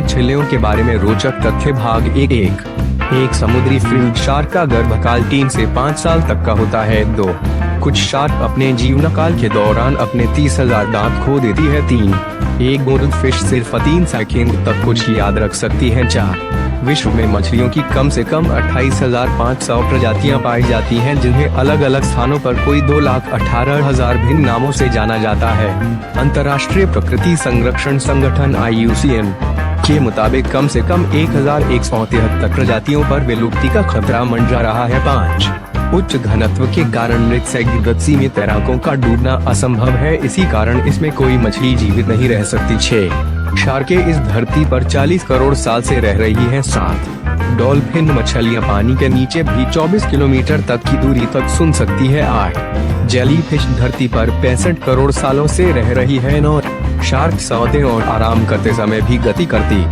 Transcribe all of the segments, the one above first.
मछलियों के बारे में रोचक तथ्य भाग एक समुद्री फ्रिंज शार्क का गर्भकाल 3 से 5 साल तक का होता है। 2 कुछ शार्क अपने जीवनकाल के दौरान अपने 30,000 दांत खो देती है। 3 एक गोल्ड फिश सिर्फ 3 सेकंड तक कुछ याद रख सकती है। 4 विश्व में मछलियों की कम से कम 28,500 प्रजातियां पाई जाती हैं, जिन्हें अलग अलग स्थानों पर कोई 2,18,000 भिन्न नामों से जाना जाता है। अंतर्राष्ट्रीय प्रकृति संरक्षण संगठन IUCN के मुताबिक कम से कम 1,173 प्रजातियों पर विलुप्ति का खतरा मंडरा रहा है। 5 उच्च घनत्व के कारण मृत्सैकगत्सी में तैराकों का डूबना असंभव है, इसी कारण इसमें कोई मछली जीवित नहीं रह सकती। 6 शार्कें इस धरती पर 40 करोड़ साल से रह रही हैं। 7 डॉल्फिन मछलियां पानी के नीचे भी 24 किलोमीटर तक की दूरी तक सुन सकती है। 8 जेलीफिश धरती पर 65 करोड़ सालों से रह रही है। 9 शार्क सोते और आराम करते समय भी गति करती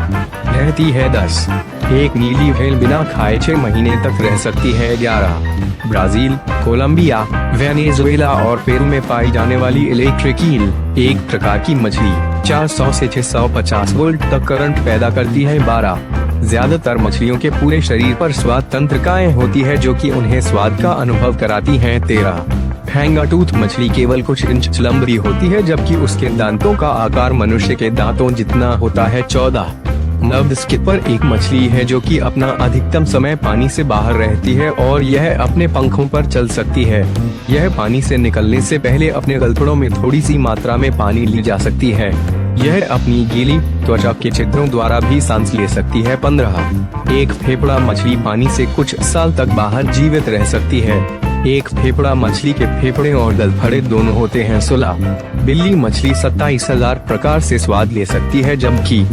रहती है। 10 एक नीली व्हेल बिना खाए 6 महीने तक रह सकती है। 11 ब्राजील, कोलंबिया, वेनेजुएला और पेरू में पाई जाने वाली इलेक्ट्रिक ईल एक प्रकार की मछली 400 से 650 वोल्ट तक करंट पैदा करती है। 12 ज्यादातर मछलियों के पूरे शरीर पर स्वाद तंत्रिकाएं होती है, जो कि उन्हें स्वाद का अनुभव कराती हैं। 13 हैंगाटूथ मछली केवल कुछ इंच लंबी होती है, जबकि उसके दांतों का आकार मनुष्य के दांतों जितना होता है। 14 नब्द स्किपर एक मछली है जो कि अपना अधिकतम समय पानी से बाहर रहती है और यह अपने पंखों पर चल सकती है। यह पानी से निकलने से पहले अपने गलफड़ों में थोड़ी सी मात्रा में पानी ली जा सकती है। यह अपनी गीली त्वचा के छिद्रों द्वारा भी सांस ले सकती है। 15 एक फेफड़ा मछली पानी से कुछ साल तक बाहर जीवित रह सकती है। एक फेफड़ा मछली के फेफड़े और गलफड़े दोनों होते हैं। 16 बिल्ली मछली 27,000 प्रकार से स्वाद ले सकती है, जबकि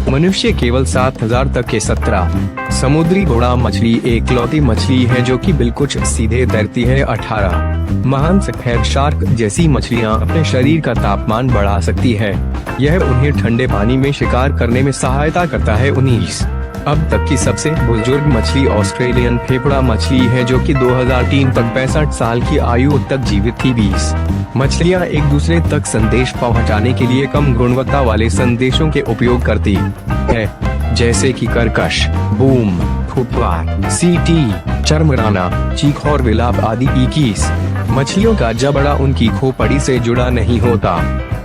मनुष्य केवल 7,000 तक के। 17 समुद्री घोड़ा मछली एकलौती मछली है जो कि बिल्कुल सीधे तैरती है। 18 महान सफेद शार्क जैसी मछलियां अपने शरीर का तापमान बढ़ा सकती है, यह उन्हें ठंडे पानी में शिकार करने में सहायता करता है। 19 अब तक की सबसे बुजुर्ग मछली ऑस्ट्रेलियन फेफड़ा मछली है, जो कि 2003 तक 65 साल की आयु तक जीवित थी। 20 मछलियां एक दूसरे तक संदेश पहुंचाने के लिए कम गुणवत्ता वाले संदेशों के उपयोग करती है, जैसे कि कर्कश, बूम, फुटवार, सीटी, चरमराना, चीख और विलाप आदि। 21 मछलियों का जबड़ा उनकी खोपड़ी से जुड़ा नहीं होता,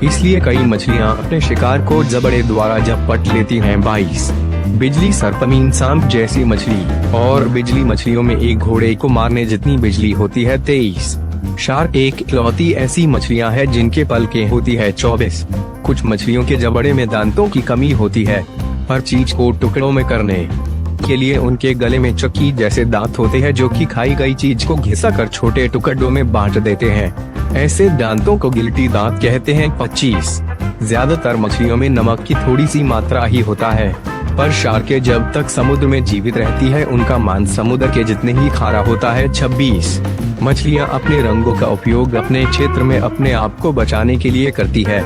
इसलिए कई मछलियां अपने शिकार को जबड़े द्वारा झपट लेती हैं। 22 बिजली सर्पमीन सांप जैसी मछली और बिजली मछलियों में एक घोड़े को मारने जितनी बिजली होती है। 23 शार्क एक इकलौती ऐसी मछलियां हैं जिनके पलकें होती है। 24 कुछ मछलियों के जबड़े में दांतों की कमी होती है, हर चीज को टुकड़ों में करने के लिए उनके गले में चक्की जैसे दांत होते हैं, जो कि खाई गई चीज को घिसा कर छोटे टुकड़ों में बांट देते हैं। ऐसे दांतों को गिल्टी दांत कहते हैं। 25 ज्यादातर मछलियों में नमक की थोड़ी सी मात्रा ही होता है, पर शार्कें जब तक समुद्र में जीवित रहती है उनका मांस समुद्र के जितने ही खारा होता है। 26 मछलियां अपने रंगों का उपयोग अपने क्षेत्र में अपने आप को बचाने के लिए करती है।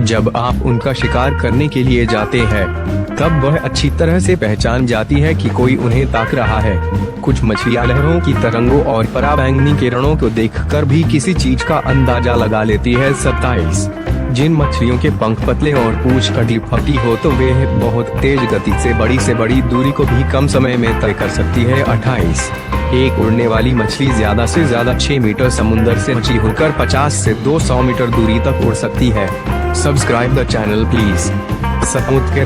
जब आप उनका शिकार करने के लिए जाते हैं तब वह अच्छी तरह से पहचान जाती है कि कोई उन्हें ताक रहा है। कुछ मछलियां लहरों की तरंगों और पराबैंगनी किरणों को देखकर भी किसी चीज का अंदाजा लगा लेती है। 27 जिन मछलियों के पंख पतले और पूंछ कटी फटी हो तो वे बहुत तेज गति से बड़ी दूरी को भी कम समय में तय कर सकती है। 28 एक उड़ने वाली मछली ज्यादा से ज्यादा 6 मीटर समुद्र से ऊंची होकर 50 से 200 मीटर दूरी तक उड़ सकती है। Subscribe the channel please. Support कर